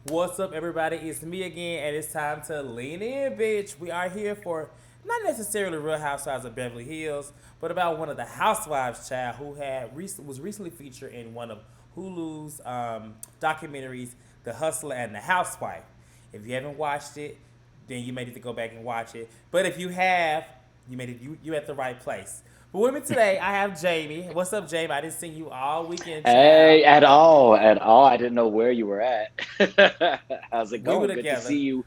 What's up, everybody? It's me again, and it's time to lean in, bitch. We are here for not necessarily Real Housewives of Beverly Hills, but about one of the housewives, child, who was recently featured in one of Hulu's documentaries, The Hustler and the Housewife. If you haven't watched it, then you may need to go back and watch it. But if you have, you at the right place. But with me today, I have Jamie. What's up, Jamie? I didn't see you all weekend, child. Hey, at all, at all. I didn't know where you were at. How's it We were going? Good to together. see you.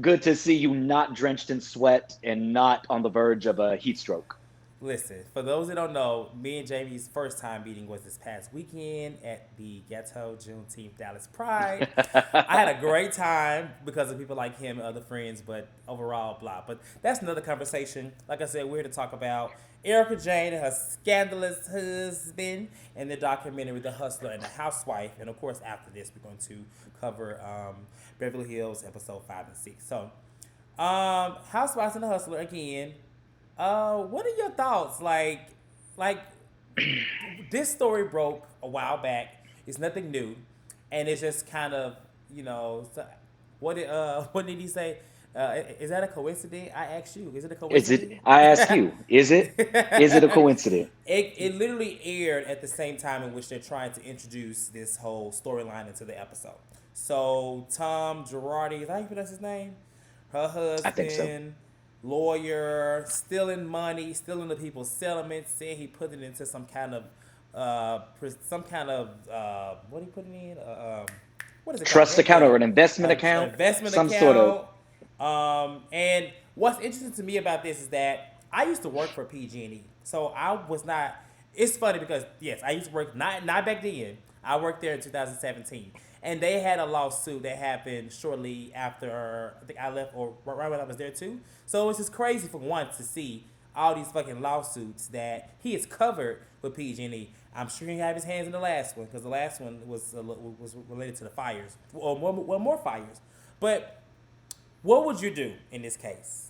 Good to see you not drenched in sweat and not on the verge of a heat stroke. Listen, for those that don't know, me and Jamie's first time meeting was this past weekend at the Ghetto Juneteenth Dallas Pride. I had a great time because of people like him and other friends, but overall, blah. But that's another conversation. Like I said, we're here to talk about ERIKA Jayne and her scandalous husband and the documentary The Hustler and the Housewife. And of course, after this, we're going to cover Beverly Hills episode 5 and 6. So, Housewives and the Hustler again. What are your thoughts? Like this story broke a while back. It's nothing new, and it's just kind of what did what did he say? Is that a coincidence? I asked you. Is it a Is it? coincidence? I ask you, is it? Is it a coincidence? It literally aired at the same time in which they're trying to introduce this whole storyline into the episode. So Tom Girardi, is that how you pronounce his name? Her I think so. husband, lawyer, stealing money, stealing the people's settlements, saying he put it into what did he put it in? What is it called? Trust account or an investment An account, investment some sort of. account. And what's interesting to me about this is that I used to work for PG&E, so I was not. It's funny because yes, I used to work not back then. I worked there in 2017, and they had a lawsuit that happened shortly after I think I left, or right when I was there too. So it's just crazy for one to see all these fucking lawsuits that he is covered with PG&E. I'm sure he had his hands in the last one because the last one was related to the fires, or more fires. But what would you do in this case?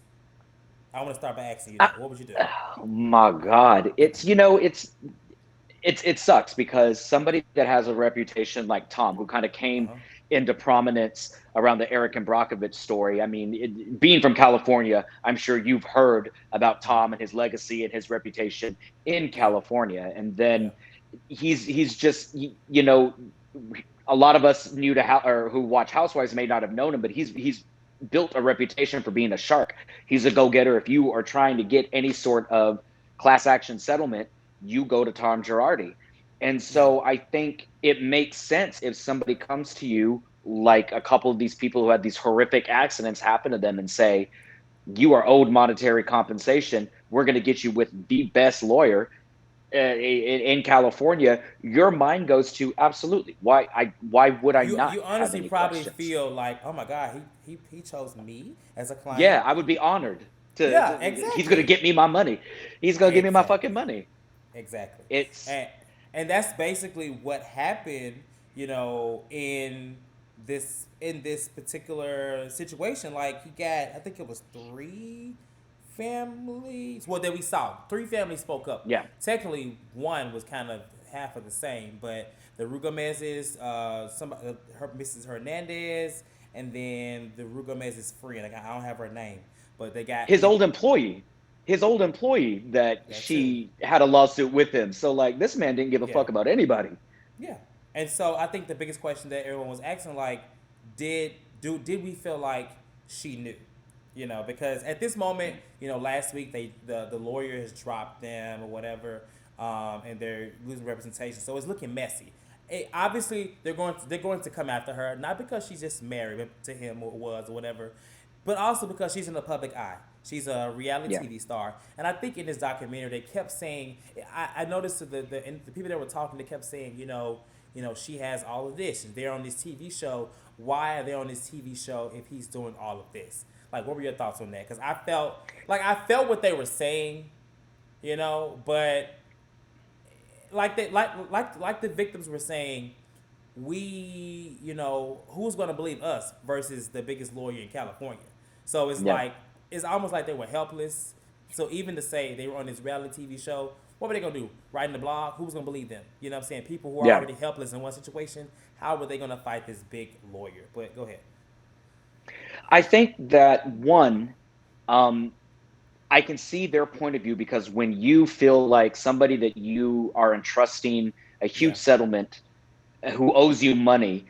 I want to start by asking you I, that. What would you do? oh my God, it sucks because somebody that has a reputation like Tom, who kind of Uh came huh. into prominence around the Eric and Brockovich story. I mean, being from California, I'm sure you've heard about Tom and his legacy and his reputation in Yeah. California. And Yeah. then he's just a lot of us new to or who watch Housewives may not have known him, but he's built a reputation for being a shark. He's a go-getter. If you are trying to get any sort of class action settlement, you go to Tom Girardi. And Yeah. so I think it makes sense if somebody comes to you, like a couple of these people who had these horrific accidents happen to them, and say, you are owed monetary compensation. We're going to get you with the best lawyer in California. Your mind goes to absolutely. Why would I You not you have honestly any probably questions? feel like, oh my god, he chose me as a client. Yeah, I would be honored Yeah, he's going to exactly. get me my money. He's going to give me my fucking Exactly. money. Exactly. It's And and that's basically what happened, in this particular situation. Like he got, I think it was three families. Well, that we saw three families spoke up. yeah. Technically, one was kind of half of the same, but the Rugomez's, her Mrs. Hernandez, and then the Rugomez's friend. Like I don't have her name, but they got his old employee, his old employee that that too. she had a lawsuit with him. So like this man didn't give a Yeah. fuck about anybody. Yeah. And so I think the biggest question that everyone was asking, like, did did we feel like she knew? Because at this moment, last week the lawyer has dropped them or whatever, and they're losing representation. So it's looking messy. Obviously, they're going to come after her, not because she's just married to him or was or whatever, but also because she's in the public eye. She's a reality Yeah. TV star, and I think in this documentary they kept saying. I noticed the people that were talking, they kept saying, she has all of this, and they're on this TV show. Why are they on this TV show if he's doing all of this? Like, what were your thoughts on that? Because I felt what they were saying, but like the victims were saying, who's going to believe us versus the biggest lawyer in California. So it's Yeah. like it's almost like they were helpless. So even to say they were on this reality TV show, what were they gonna do? Writing the blog? Who was gonna believe them? You know what I'm saying? People who are Yeah. already helpless in one situation, how were they gonna fight this big lawyer? But go ahead. I think that one, um, I can see their point of view because when you feel like somebody that you are entrusting a huge Yeah. settlement who owes you money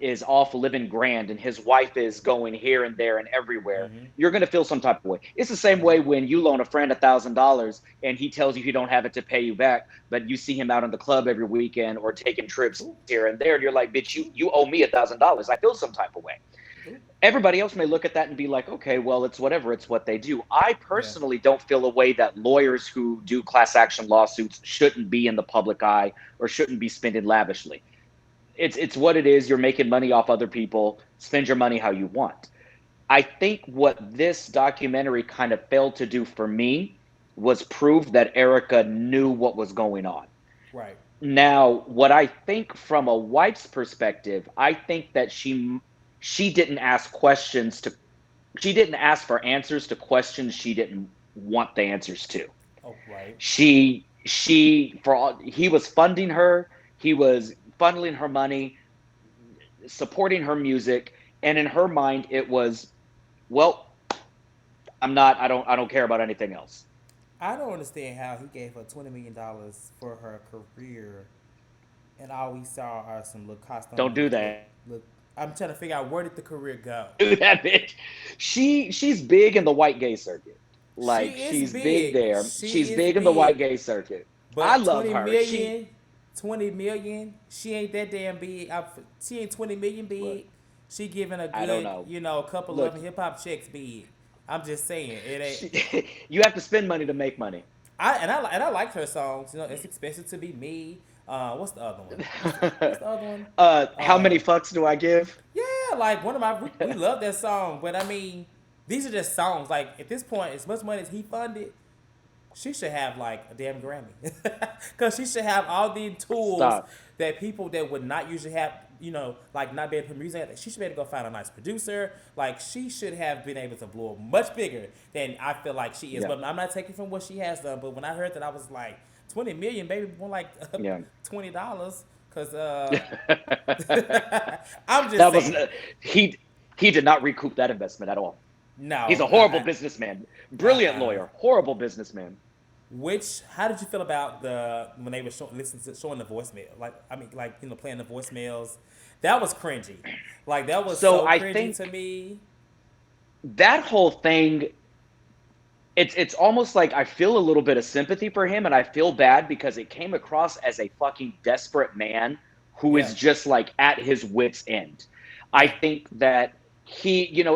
is off living grand and his wife is going here and there and everywhere, Mm-hmm. you're going to feel some type of way. It's the same Mm-hmm. way when you loan a friend $1,000 and he tells you he don't have it to pay you back, but you see him out in the club every weekend or taking trips Ooh. here and there, and you're like, bitch, you Ooh. you owe me $1,000. I feel some type of way. Ooh. Everybody else may look at that and be like, okay, well, it's whatever, it's what they do. I Yeah. personally don't feel a way that lawyers who do class action lawsuits shouldn't be in the public eye or shouldn't be spending lavishly. It's what it is. You're making money off other people. Spend your money how you want. I think what this documentary kind of failed to do for me was prove that Erica knew what was going on. Right. Now, what I think from a wife's perspective, I think that she didn't ask questions to she didn't ask for answers to questions she didn't want the answers to. Oh, right. She for all, he was funding her, he was funneling her money, supporting her music, and in her mind it was, well, I don't care about anything else. I don't understand how he gave her $20 million for her career, and all we saw are some little Don't costume do look. that. Look, I'm trying to figure out where did the career go. Do that, bitch. She's big in the white gay circuit. Like She is she's big big. there. She's She's big in the white gay circuit. I but love 20 her. million, 20 million. She ain't that damn big. She ain't 20 million Look, big. She giving a I don't good, know. a couple Look, of hip hop checks big. I'm just saying it ain't. she, you have to spend money to make money. I liked her songs. It's expensive to be me. What's the other one? What's the other one? How Uh, many fucks do I give? yeah, like one of my we love that song, but I mean, these are just songs. Like at this point, as much money as he funded, she should have like a damn Grammy, because she should have all the tools Stop. that people that would not usually have. Like not be able to put music. She should be able to go find a nice producer. Like she should have been able to blow much bigger than I feel like she is. Yeah. But I'm not taking from what she has done. But when I heard that, I was like, 20 million, baby, more like Yeah. $20. Cause that I'm just was saying. he did not recoup that investment at all. He's a No, horrible businessman. Brilliant uh-uh. lawyer, horrible businessman. How did you feel about the when they were showing the voicemail? Like, I mean, like playing the voicemails. That was cringy. Like that was So so I cringy to think me. that whole thing, it's almost like I feel a little bit of sympathy for him and I feel bad because it came across as a fucking desperate man who Yeah, is just like at his wits end. I yeah. think that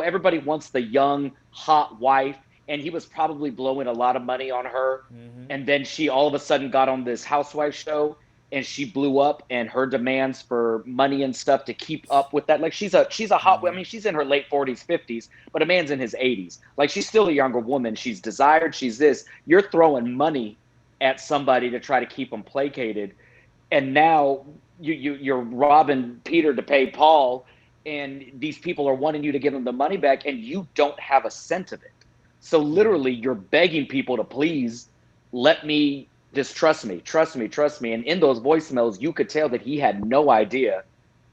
everybody wants the young hot wife and he was probably blowing a lot of money on her, Mm-hmm. and then she all of a sudden got on this housewife show and she blew up, and her demands for money and stuff to keep up with that, like she's a hot, I Mm-hmm. mean, she's in her late 40s 50s, but a man's in his 80s, like she's still a younger woman, she's desired, she's this, you're throwing money at somebody to try to keep them placated, and now you're robbing Peter to pay Paul, and these people are wanting you to give them the money back and you don't have a cent of it. So Yeah. literally you're begging people to please let me, just trust me, trust me, trust me. And in those voicemails, you could tell that he had no idea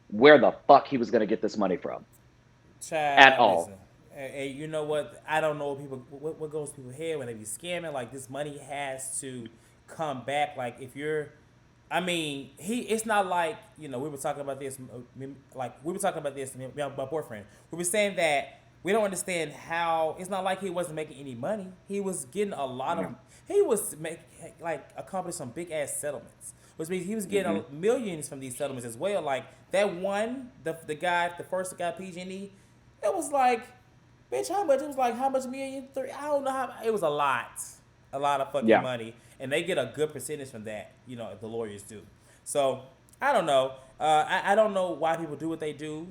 where the fuck he was going to get this money from at Child, listen. all. Hey, you know what? I don't know what goes through people's head when they be scamming. Like this money has to come back. Like if you're, I mean, it's not like we were talking about this. Like we were talking about this. My boyfriend. We were saying that we don't understand how it's not like he wasn't making any money. He was getting a lot of. Yeah. He was accomplishing some big ass settlements, which means he was getting Mm-hmm. millions from these settlements as well. Like that one, the first guy PG&E, it was like, bitch, how much? It was like how much million? Three? I don't know how. It was a lot of fucking Yeah. money, and they get a good percentage from that. The lawyers do. So I don't know. I don't know why people do what they do.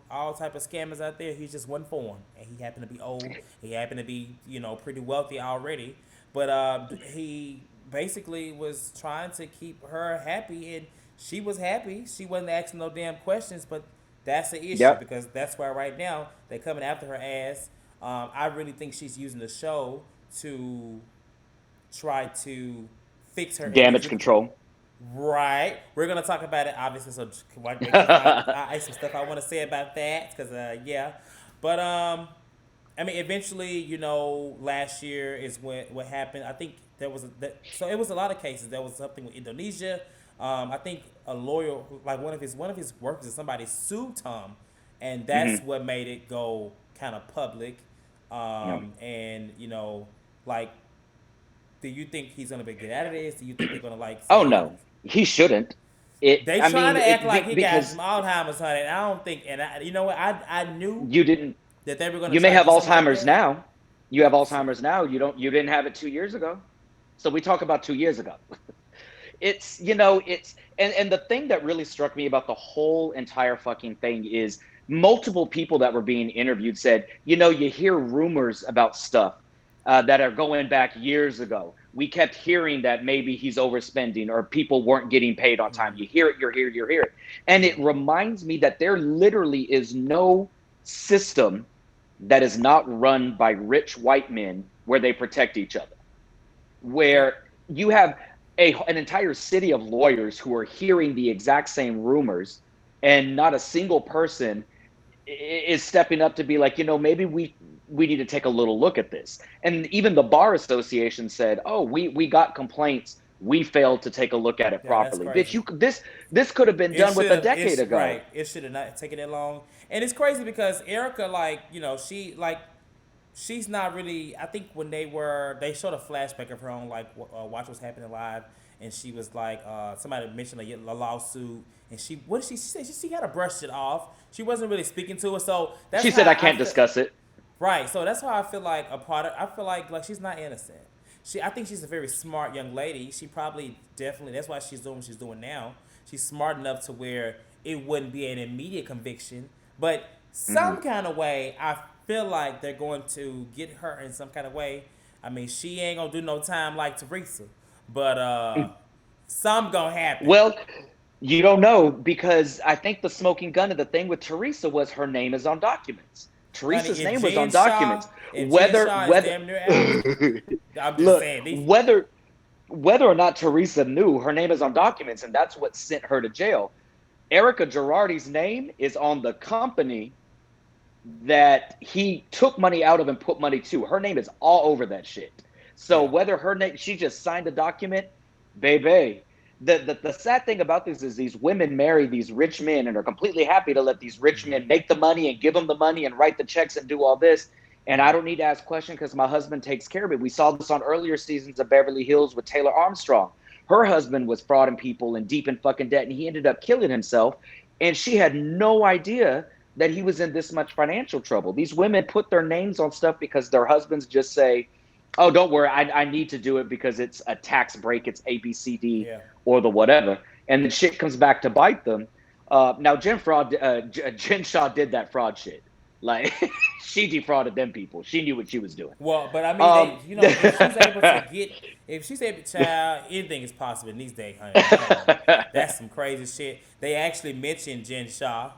All type of scammers out there. He's just one form, and he happened to be old. He happened to be pretty wealthy already, but he basically was trying to keep her happy, and she was happy. She wasn't asking no damn questions, but that's the issue Yep. because that's why right now they're coming after her ass. I really think she's using the show to try to fix her Damage individual. control. Right. We're gonna talk about it, obviously. So make sure I some stuff I want to say about that, because yeah, but I mean, eventually, last year is when what happened. I think there was so it was a lot of cases. There was something with Indonesia. I think a lawyer, like one of his workers, or somebody sued Tom, and that's Hmm. what made it go kind of public. Yeah. And like, do you think he's gonna get out of this? Do you think they're gonna like Oh say no, he shouldn't. It. they I trying mean, to act like he got some because Alzheimer's, honey? And I don't think, and you know what? I knew you didn't. that they were gonna You may try to have do something like Alzheimer's that. now. You have Alzheimer's now. You don't. You didn't have it 2 years ago. So we talk about 2 years ago. It's and the thing that really struck me about the whole entire fucking thing is multiple people that were being interviewed said, you hear rumors about stuff that are going back years ago. We kept hearing that maybe he's overspending or people weren't getting paid on time. You hear it, you hear it. And Yeah. it reminds me that there literally is no system that is not run by rich white men where they protect each other, Okay. where you have an entire city of lawyers who are hearing the exact same rumors, and not a single person is stepping up to be like, maybe we need to take a little look at this. And even the bar association said, oh, we got complaints, we failed to take a look at it Yeah, that's properly. Bitch, crazy. this could have been It done with should a have. decade It's ago. right. It should have not taken that long. And it's crazy because Erica, like, she's not really. I think when they showed a flashback of her on like Watch What's Happening Live, and she was like, somebody mentioned a lawsuit, and what did she say? She had to brush it off. She wasn't really speaking to it, so that's She said, I how I can't feel. discuss it. Right. So that's why I feel like a part of. I feel like she's not innocent. I think she's a very smart young lady. She probably definitely. That's why she's doing what she's doing now. She's smart enough to where it wouldn't be an immediate conviction, but Hmm. some kind of way, I feel like they're going to get her in some kind of way. I mean, she ain't gonna do no time like Teresa, but some gonna happen. Well, you don't know, because I think the smoking gun of the thing with Teresa was her name is on documents. Honey, Teresa's name was on documents. If Jen Whether Shaw is whether damn near out, I'm just look, saying. whether or not Teresa knew, her name is on documents, and that's what sent her to jail. ERIKA Girardi's name is on the company that he took money out of and put money to. Her name is all over that shit. So Yeah. whether her name, she just signed a document, baby. The sad thing about this is these women marry these rich men and are completely happy to let these rich men make the money and give them the money and write the checks and do all this. And I don't need to ask questions because my husband takes care of it. We saw this on earlier seasons of Beverly Hills with Taylor Armstrong. Her husband was frauding people and deep in fucking debt, and he ended up killing himself. And she had no idea that he was in this much financial trouble. These women put their names on stuff because their husbands just say, oh, don't worry, I need to do it because it's a tax break, it's ABCD Yeah. or the whatever. And then shit comes back to bite them. Now, Jen Shaw did that fraud shit. Like, she defrauded them people. She knew what she was doing. Well, but I mean, Um, if she's able to, child, anything is possible in these days, honey. I don't know. That's some crazy shit. They actually mentioned Jen Shaw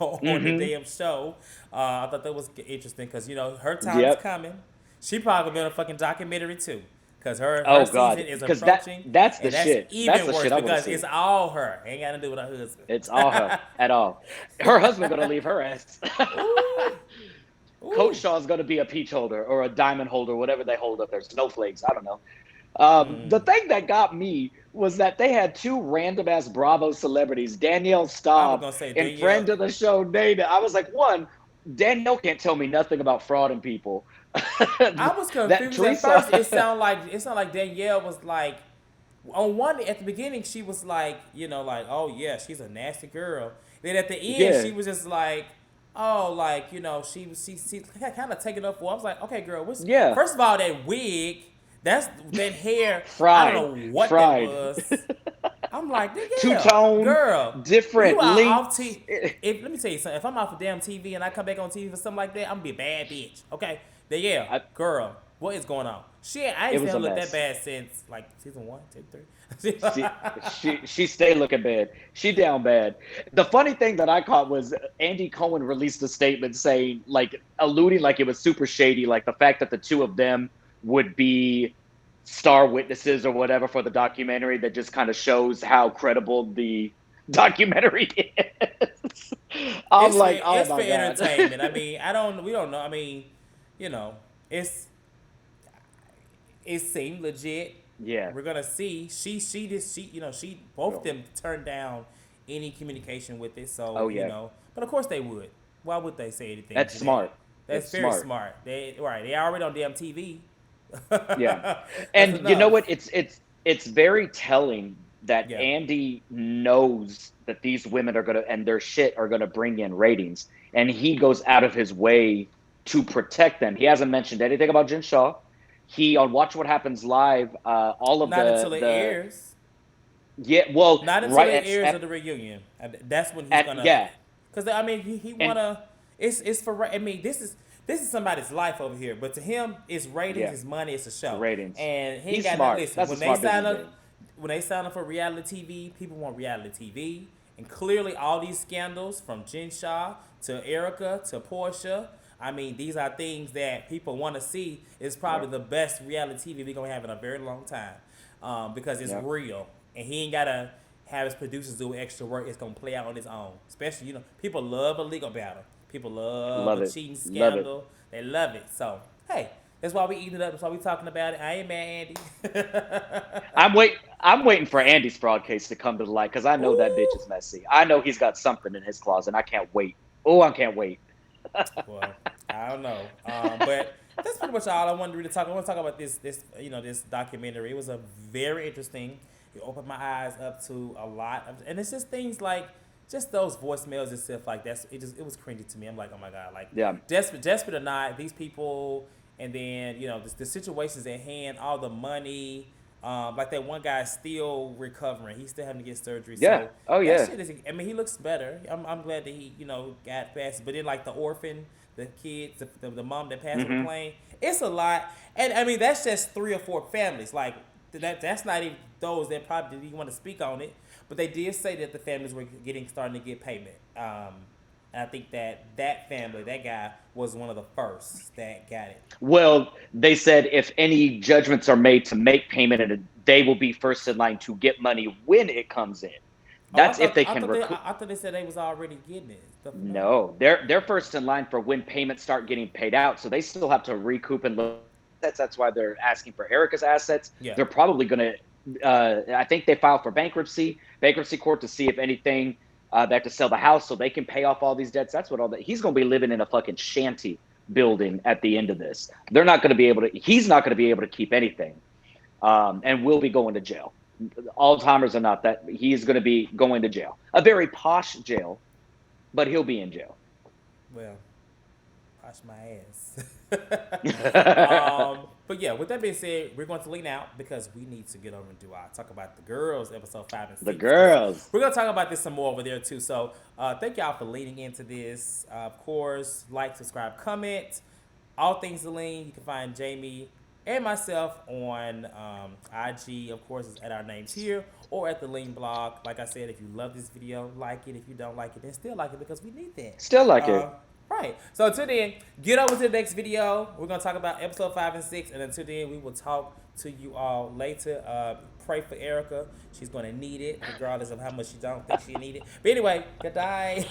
on the hmm. damn show. I thought that was interesting because her time is Yep. coming. She probably gonna be on a fucking documentary too, because her Oh season God, is because approaching, that's the and that's shit. That's even the worse shit I want to because it's see. all her. Ain't got to do with her husband. It's all her at all. Her husband gonna leave her ass. Ooh, Coach ooh. Shaw's gonna be a peach holder or a diamond holder, whatever they hold up there, snowflakes. I don't know. The Mm. thing that got me was that they had two random ass Bravo celebrities, Danielle I was Staub gonna say and Danielle. friend of the show, Dana. I was like, one, Danielle can't tell me nothing about fraud and people. I was That confused at first. It Teresa, sounded like Danielle was like on one at the beginning she was like like, oh yeah, she's a nasty girl. Then at the end yeah, she was just like, oh, like she kind of taking up for. I was like, okay, girl, what's yeah, first of all that wig, that hair, I don't fried, know what that fried, was. I'm like, two yeah, tone, girl, you different are off links. T. If let me tell you something, if I'm off of damn TV and I come back on TV for something like that, I'm gonna be a bad bitch. Okay, then yeah, I, girl, what is going on? I it ain't seen was her a look that mess. bad since like season one, two, three. She stay looking bad. She down bad. The funny thing that I caught was Andy Cohen released a statement saying, like, alluding like it was super shady, like the fact that the two of them would be star witnesses or whatever for the documentary that just kind of shows how credible the documentary is. I'm like, oh It's for my god. entertainment. I mean, we don't know. I mean, you know, it's it seemed legit. Yeah. We're gonna see. She both of them turned down any communication with it. Oh So yeah. but of course they would. Why would they say anything, That's Janelle? smart. That's It's very smart. smart. They already on damn TV. Yeah. That's And you know what? enough. It's very telling that Yeah. Andy knows that these women are gonna and their shit are gonna bring in ratings, and he goes out of his way to protect them. He hasn't mentioned anything about Jen Shaw. He on Watch What Happens Live, all of Not until it the airs. yeah, well, Not until right it airs of at the reunion. That's when he's at gonna. yeah, Cause I mean he and wanna. It's for. I mean this is somebody's life over here. But to him, it's ratings, yeah, it's money, it's a the show. ratings. And he ain't He's got nothing. smart. Listen, That's a smart business move. when they sign up for reality TV, people want reality TV. And clearly, all these scandals from Jen Shaw to Erica to Portia. I mean, these are things that people want to see. It's Yeah, probably the best reality TV we're gonna have in a very long time, because it's yeah, real, and he ain't gotta have his producers do extra work. It's gonna play out on its own. Especially, people love a legal battle. People love love a it, cheating love it. scandal. They love it. So hey, that's why we eating it up. That's why we talking about it. I ain't mad, Andy. I'm waiting for Andy's fraud case to come to the light because I know that bitch Ooh. is messy. I know he's got something in his closet. And I can't wait. Oh, I can't wait. Well, I don't know, but that's pretty much all I wanted to really talk. I want to talk about this documentary. It was a very interesting. It opened my eyes up to a lot of, and it's just things like just those voicemails and stuff like that. It was cringy to me. I'm like, oh my god, like Yeah, desperate or not, these people, and then the situations at hand, all the money. Like that one guy still recovering. He's still having to get surgery. yeah. So Oh that yeah. shit is. I mean, he looks better. I'm glad that he got past. But then like the orphan, the kids, the mom that passed on the Hmm. plane. It's a lot, and I mean that's just 3 or 4 families. Like that's not even those that probably didn't even want to speak on it. But they did say that the families were starting to get payment. And I think that family, that guy, was one of the first that got it. Well, they said if any judgments are made to make payment, and they will be first in line to get money when it comes in. Oh, That's if they can I thought they said they was already getting it. No. No, they're first in line for when payments start getting paid out. So they still have to recoup and look. That's why they're asking for Erica's assets. Yeah. They're probably going to. I think they filed for bankruptcy court to see if anything. They have to sell the house so they can pay off all these debts. That's what all that. He's going to be living in a fucking shanty building at the end of this. They're not going to be able to. He's not going to be able to keep anything, and will be going to jail. Alzheimer's or not, that he's going to be going to jail. A very posh jail, but he'll be in jail. Well, wash my ass. The But yeah, with that being said, we're going to lean out because we need to get over and do our talk about the girls, episode 5 and 6. 'Cause girls. we're gonna talk about this some more over there too. So thank y'all for leaning into this. Of course, like, subscribe, comment. All things to lean. You can find Jamie and myself on IG. Of course, it's at our names here or at the Lean blog. Like I said, if you love this video, like it. If you don't like it, then still like it because we need that. Still like Uh, it. right. So until then, get over to the next video. We're gonna talk about episode 5 and 6, and until then, we will talk to you all later. Pray for Erica. She's gonna need it, regardless of how much she don't think she need it. But anyway, good night.